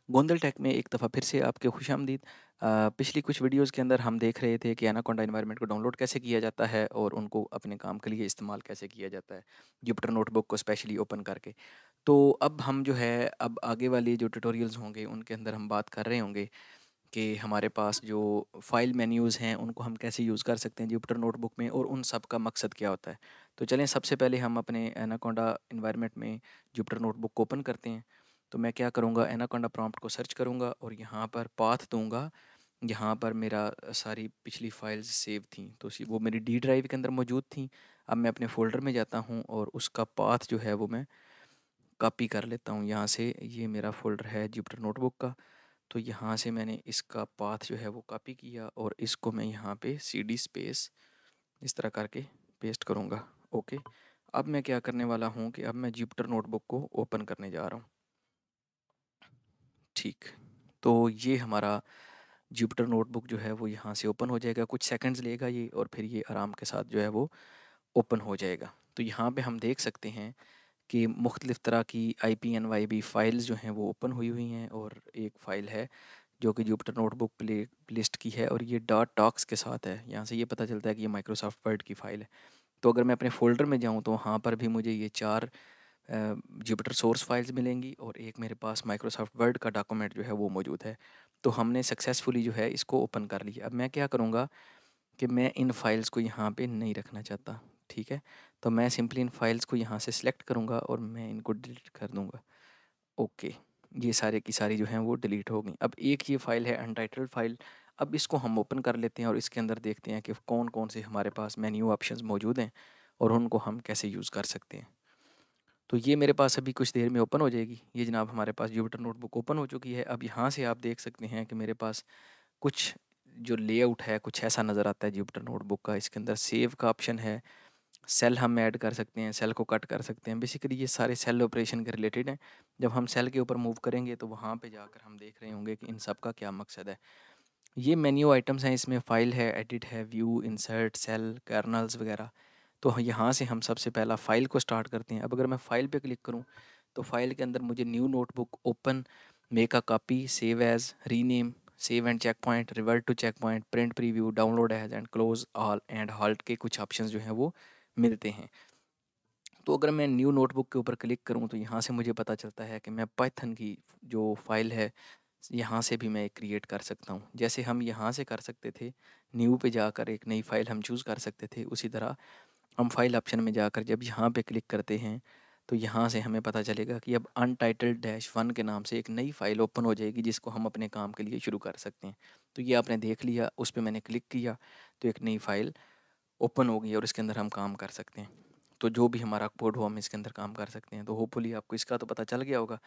Gondal take में एक दफ़ा फिर से आपके खुशामदीद। पिछली कुछ वीडियोज़ के अंदर हम देख रहे थे कि एनाकोंडा एनवायरनमेंट को डाउनलोड कैसे किया जाता है और उनको अपने काम के लिए इस्तेमाल कैसे किया जाता है, जुपिटर नोटबुक को स्पेशली ओपन करके। तो अब हम जो है अब आगे वाली जो ट्यूटोरियल्स होंगे उनके अंदर हम बात कर रहे होंगे कि हमारे पास जो फ़ाइल मेन्यूज़ हैं उनको हम कैसे यूज़ कर सकते हैं जुपिटर नोटबुक में और उन सब का मकसद क्या होता है। तो चलें सबसे पहले हम अपने एनाकोंडा एनवायरनमेंट में जुपिटर नोटबुक को ओपन करते हैं। तो मैं क्या करूँगा, एनाकोंडा प्रॉम्प्ट को सर्च करूँगा और यहाँ पर पाथ दूँगा। यहाँ पर मेरा सारी पिछली फाइल्स सेव थी तो वो मेरी डी ड्राइव के अंदर मौजूद थी। अब मैं अपने फ़ोल्डर में जाता हूँ और उसका पाथ जो है वो मैं कॉपी कर लेता हूँ यहाँ से। ये मेरा फ़ोल्डर है जुपिटर नोटबुक का। तो यहाँ से मैंने इसका पाथ जो है वो कॉपी किया और इसको मैं यहाँ पे cd स्पेस इस तरह करके पेस्ट करूँगा। ओके, अब मैं क्या करने वाला हूँ कि अब मैं जुपिटर नोटबुक को ओपन करने जा रहा हूँ। ठीक, तो ये हमारा जुपिटर नोटबुक जो है वो यहाँ से ओपन हो जाएगा। कुछ सेकंड्स लेगा ये और फिर ये आराम के साथ जो है वो ओपन हो जाएगा। तो यहाँ पे हम देख सकते हैं कि मुख्तलिफ़ तरह की IPNYB फाइल्स जो हैं वो ओपन हुई हुई हैं और एक फ़ाइल है जो कि जुपिटर नोटबुक प्ले लिस्ट की है और ये डॉट डॉक्स के साथ है। यहाँ से ये पता चलता है कि ये माइक्रोसॉफ्ट वर्ड की फ़ाइल है। तो अगर मैं अपने फ़ोल्डर में जाऊँ तो वहाँ पर भी मुझे ये 4 जुपिटर सोर्स फाइल्स मिलेंगी और एक मेरे पास माइक्रोसॉफ्ट वर्ड का डॉक्यूमेंट जो है वो मौजूद है। तो हमने सक्सेसफुली जो है इसको ओपन कर लिया। अब मैं क्या करूँगा कि मैं इन फाइल्स को यहाँ पे नहीं रखना चाहता, ठीक है? तो मैं सिंपली इन फाइल्स को यहाँ से सिलेक्ट करूँगा और मैं इनको डिलीट कर दूँगा। ओके, ये सारे की सारी जो हैं वो डिलीट हो गई। अब एक ये फ़ाइल है अनटाइटल्ड फ़ाइल। अब इसको हम ओपन कर लेते हैं और इसके अंदर देखते हैं कि कौन-कौन से हमारे पास मेन्यू ऑप्शंस मौजूद हैं और उनको हम कैसे यूज़ कर सकते हैं। तो ये मेरे पास अभी कुछ देर में ओपन हो जाएगी। ये जनाब हमारे पास जुपिटर नोटबुक ओपन हो चुकी है। अब यहाँ से आप देख सकते हैं कि मेरे पास कुछ जो लेआउट है कुछ ऐसा नज़र आता है जुपिटर नोटबुक का। इसके अंदर सेव का ऑप्शन है, सेल हम ऐड कर सकते हैं, सेल को कट कर सकते हैं। बेसिकली ये सारे सेल ऑपरेशन के रिलेटेड हैं। जब हम सेल के ऊपर मूव करेंगे तो वहाँ पे जाकर हम देख रहे होंगे कि इन सब का क्या मकसद है। ये मेन्यू आइटम्स हैं, इसमें फ़ाइल है, एडिट है, व्यू, इंसर्ट, सेल, कर्नल्स वगैरह। तो यहाँ से हम सबसे पहला फ़ाइल को स्टार्ट करते हैं। अब अगर मैं फ़ाइल पे क्लिक करूँ तो फ़ाइल के अंदर मुझे new notebook, open, make a copy, save as, rename, save and checkpoint, revert to checkpoint, print preview, download as and close all and halt के कुछ ऑप्शंस जो हैं वो मिलते हैं। तो अगर मैं न्यू नोटबुक के ऊपर क्लिक करूँ तो यहाँ से मुझे पता चलता है कि मैं पाइथन की जो फ़ाइल है यहाँ से भी मैं क्रिएट कर सकता हूँ। जैसे हम यहाँ से कर सकते थे, न्यू पे जाकर एक नई फ़ाइल हम चूज़ कर सकते थे, उसी तरह हम फाइल ऑप्शन में जाकर जब यहाँ पे क्लिक करते हैं तो यहाँ से हमें पता चलेगा कि अब अनटाइटल्ड-1 के नाम से एक नई फ़ाइल ओपन हो जाएगी जिसको हम अपने काम के लिए शुरू कर सकते हैं। तो ये आपने देख लिया, उस पे मैंने क्लिक किया तो एक नई फ़ाइल ओपन हो गई और इसके अंदर हम काम कर सकते हैं। तो जो भी हमारा कोड हो हम इसके अंदर काम कर सकते हैं। तो होपफुली आपको इसका तो पता चल गया होगा।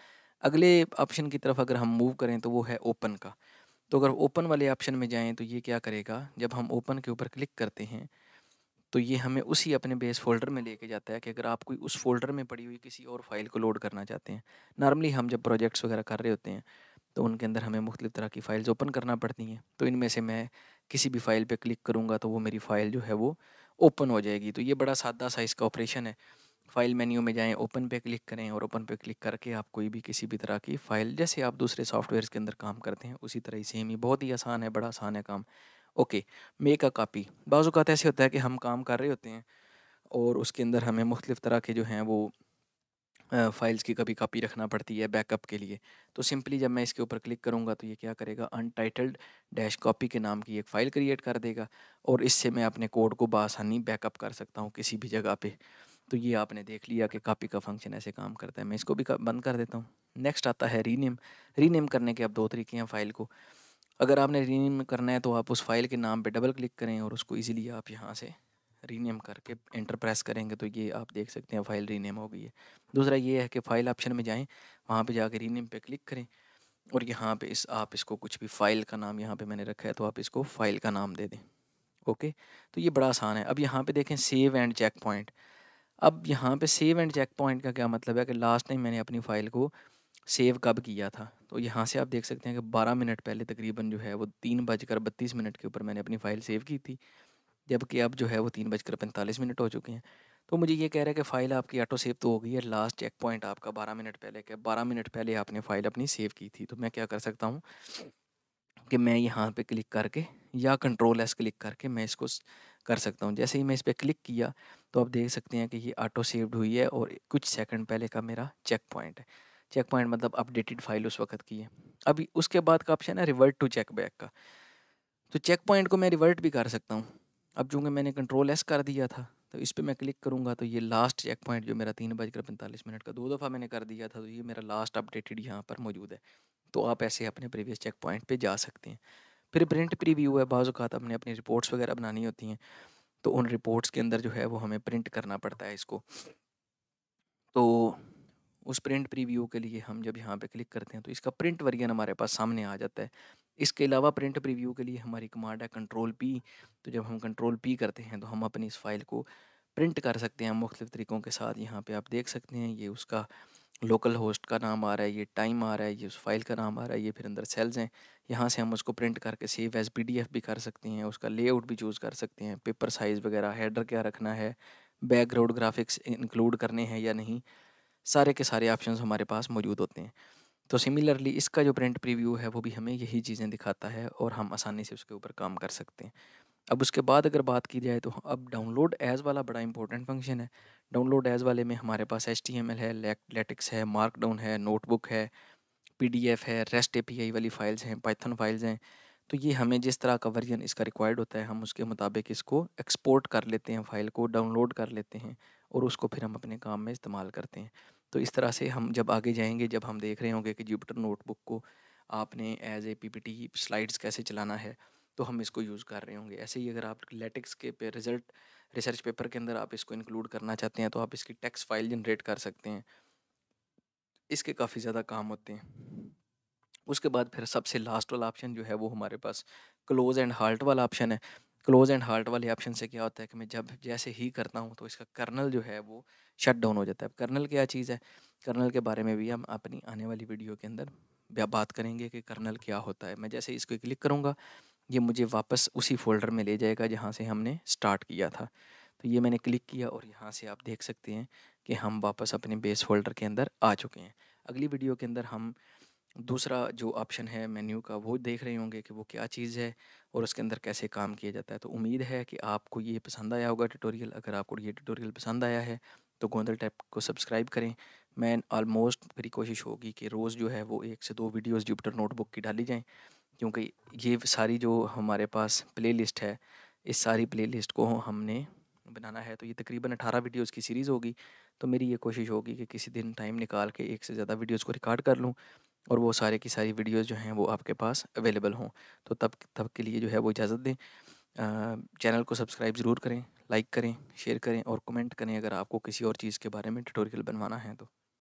अगले ऑप्शन की तरफ अगर हम मूव करें तो वो है ओपन का। तो अगर ओपन वाले ऑप्शन में जाएँ तो ये क्या करेगा, जब हम ओपन के ऊपर क्लिक करते हैं तो ये हमें उसी अपने बेस फ़ोल्डर में लेके जाता है कि अगर आप कोई उस फ़ोल्डर में पड़ी हुई किसी और फ़ाइल को लोड करना चाहते हैं। नॉर्मली हम जब प्रोजेक्ट्स वगैरह कर रहे होते हैं तो उनके अंदर हमें मुख्तलिफ़ तरह की फ़ाइल्स ओपन करना पड़ती हैं। तो इनमें से मैं किसी भी फ़ाइल पे क्लिक करूँगा तो वो मेरी फ़ाइल जो है वो ओपन हो जाएगी। तो ये बड़ा सादा सा इसका ऑपरेशन है। फ़ाइल मेन्यू में जाएँ, ओपन पे क्लिक करें और ओपन पे क्लिक करके आप कोई भी किसी भी तरह की फ़ाइल, जैसे आप दूसरे सॉफ्टवेयर्स के अंदर काम करते हैं उसी तरह ही सेम ही, बहुत ही आसान है, बड़ा आसान है काम। Okay, make a copy. बाज़ औक़ात ऐसे होता है कि हम काम कर रहे होते हैं और उसके अंदर हमें मुख्तलिफ़ तरह के जो हैं वो फ़ाइल्स की कभी कॉपी रखना पड़ती है बैकअप के लिए। तो सिंपली जब मैं इसके ऊपर क्लिक करूँगा तो ये क्या करेगा, अनटाइटल्ड डैश कॉपी के नाम की एक फ़ाइल क्रिएट कर देगा और इससे मैं अपने कोड को बआसानी बैकअप कर सकता हूँ किसी भी जगह पे। तो ये आपने देख लिया कि कॉपी का फंक्शन ऐसे काम करता है। मैं इसको भी बंद कर देता हूँ। नेक्स्ट आता है रीनेम। रीनेम करने के अब दो तरीके हैं फ़ाइल को। अगर आपने रीनेम करना है तो आप उस फाइल के नाम पे डबल क्लिक करें और उसको इजीली आप यहाँ से रीनेम करके एंटर प्रेस करेंगे तो ये आप देख सकते हैं फ़ाइल रीनेम हो गई है। दूसरा ये है कि फ़ाइल ऑप्शन में जाएँ, वहाँ पे जाके रीनेम पे क्लिक करें और यहाँ पे आप इसको कुछ भी फ़ाइल का नाम यहाँ पे मैंने रखा है तो आप इसको फ़ाइल का नाम दे दें। ओके, तो ये बड़ा आसान है। अब यहाँ पे देखें सेव एंड चेक पॉइंट। अब यहाँ पे सेव एंड चेक पॉइंट का क्या मतलब है कि लास्ट टाइम मैंने अपनी फ़ाइल को सेव कब किया था। तो यहाँ से आप देख सकते हैं कि 12 मिनट पहले तकरीबन जो है वो 3 बजकर 32 मिनट के ऊपर मैंने अपनी फ़ाइल सेव की थी, जबकि अब जो है वो 3 बजकर 45 मिनट हो चुके हैं। तो मुझे ये कह रहा है कि फ़ाइल आपकी ऑटो सेव तो हो गई है, लास्ट चेक पॉइंट आपका 12 मिनट पहले का, 12 मिनट पहले आपने फ़ाइल अपनी सेव की थी। तो मैं क्या कर सकता हूँ कि मैं यहाँ पे क्लिक करके या कंट्रोल एस क्लिक करके मैं इसको कर सकता हूँ। जैसे ही मैं इस पर क्लिक किया तो आप देख सकते हैं कि ये ऑटो सेव्ड हुई है और कुछ सेकंड पहले का मेरा चेक पॉइंट है। चेक पॉइंट मतलब अपडेटेड फाइल उस वक्त की है। अभी उसके बाद का ऑप्शन है रिवर्ट टू चेक बैक का। तो चेक पॉइंट को मैं रिवर्ट भी कर सकता हूँ। अब चूँकि मैंने कंट्रोल एस कर दिया था तो इस पर मैं क्लिक करूँगा तो ये लास्ट चेक पॉइंट जो मेरा 3:45 का 2 दफ़ा मैंने कर दिया था, तो ये मेरा लास्ट अपडेटेड यहाँ पर मौजूद है। तो आप ऐसे अपने प्रीवियस चेक पॉइंट पे जा सकते हैं। फिर प्रिंट प्रीव्यू है, बाज़ औक़ात हमने अपनी रिपोर्ट्स वगैरह बनानी होती हैं, तो उन रिपोर्ट्स के अंदर जो है वो हमें प्रिंट करना पड़ता है इसको। तो उस प्रिंट प्रीव्यू के लिए हम जब यहाँ पे क्लिक करते हैं तो इसका प्रिंट वर्जन हमारे पास सामने आ जाता है। इसके अलावा प्रिंट प्रीव्यू के लिए हमारी कमांड है कंट्रोल पी। तो जब हम कंट्रोल पी करते हैं तो हम अपनी इस फाइल को प्रिंट कर सकते हैं मुख्तलिफ तरीक़ों के साथ। यहाँ पे आप देख सकते हैं ये उसका लोकल होस्ट का नाम आ रहा है, ये टाइम आ रहा है, ये उस फाइल का नाम आ रहा है, ये फिर अंदर सेल्स हैं। यहाँ से हम उसको प्रिंट करके सेव एज़ पीडीएफ भी कर सकते हैं, उसका लेआउट भी चूज़ कर सकते हैं, पेपर साइज़ वगैरह, हेडर क्या रखना है, बैकग्राउंड ग्राफिक्स इंक्लूड करने हैं या नहीं, सारे के सारे ऑप्शंस हमारे पास मौजूद होते हैं। तो सिमिलरली इसका जो प्रिंट प्रीव्यू है वो भी हमें यही चीज़ें दिखाता है और हम आसानी से उसके ऊपर काम कर सकते हैं। अब उसके बाद अगर बात की जाए तो अब डाउनलोड एज़ वाला बड़ा इंपॉर्टेंट फंक्शन है। डाउनलोड एज़ वाले में हमारे पास एचटीएमएल है, लेटेक्स है, मार्कडाउन है, नोटबुक है, पीडीएफ है, रेस्ट एपीआई वाली फ़ाइल्स हैं, पाइथन फ़ाइल्स हैं। तो ये हमें जिस तरह का वर्जन इसका रिक्वायर्ड होता है हम उसके मुताबिक इसको एक्सपोर्ट कर लेते हैं, फ़ाइल को डाउनलोड कर लेते हैं और उसको फिर हम अपने काम में इस्तेमाल करते हैं। तो इस तरह से हम जब आगे जाएँगे, जब हम देख रहे होंगे कि जुपिटर नोटबुक को आपने एज़ ए पीपीटी स्लाइड्स कैसे चलाना है, तो हम इसको यूज़ कर रहे होंगे। ऐसे ही अगर आप लेटेक्स के पे रिसर्च पेपर के अंदर आप इसको इंक्लूड करना चाहते हैं तो आप इसकी टेक्स्ट फ़ाइल जनरेट कर सकते हैं। इसके काफ़ी ज़्यादा काम होते हैं। उसके बाद फिर सबसे लास्ट वाला ऑप्शन जो है वो हमारे पास क्लोज़ एंड हाल्ट वाला ऑप्शन है। क्लोज़ एंड हाल्ट वाले ऑप्शन से क्या होता है कि मैं जब जैसे ही करता हूँ तो इसका कर्नल जो है वो शट डाउन हो जाता है। कर्नल क्या चीज़ है? कर्नल के बारे में भी हम अपनी आने वाली वीडियो के अंदर बात करेंगे कि कर्नल क्या होता है। मैं जैसे इसको क्लिक करूँगा ये मुझे वापस उसी फ़ोल्डर में ले जाएगा जहाँ से हमने स्टार्ट किया था। तो ये मैंने क्लिक किया और यहाँ से आप देख सकते हैं कि हम वापस अपने बेस फ़ोल्डर के अंदर आ चुके हैं। अगली वीडियो के अंदर हम दूसरा जो ऑप्शन है मेन्यू का वो देख रहे होंगे कि वो क्या चीज़ है और उसके अंदर कैसे काम किया जाता है। तो उम्मीद है कि आपको ये पसंद आया होगा ट्यूटोरियल। अगर आपको ये ट्यूटोरियल पसंद आया है तो गोंदल टैप को सब्सक्राइब करें। मैं ऑलमोस्ट मेरी कोशिश होगी कि रोज़ जो है वो 1 से 2 वीडियोज़ जुपिटर नोटबुक की डाली जाएँ, क्योंकि ये सारी जो हमारे पास प्लेलिस्ट है, इस सारी प्लेलिस्ट को हमने बनाना है। तो ये तकरीबन 18 वीडियोज़ की सीरीज़ होगी। तो मेरी ये कोशिश होगी कि किसी दिन टाइम निकाल के 1 से ज़्यादा वीडियोज़ को रिकॉर्ड कर लूँ और वो सारे की सारी वीडियोज़ जो हैं वो आपके पास अवेलेबल हों। तो तब तब के लिए जो है वो इजाज़त दें। चैनल को सब्सक्राइब ज़रूर करें, लाइक करें, शेयर करें और कमेंट करें अगर आपको किसी और चीज़ के बारे में ट्यूटोरियल बनवाना है तो।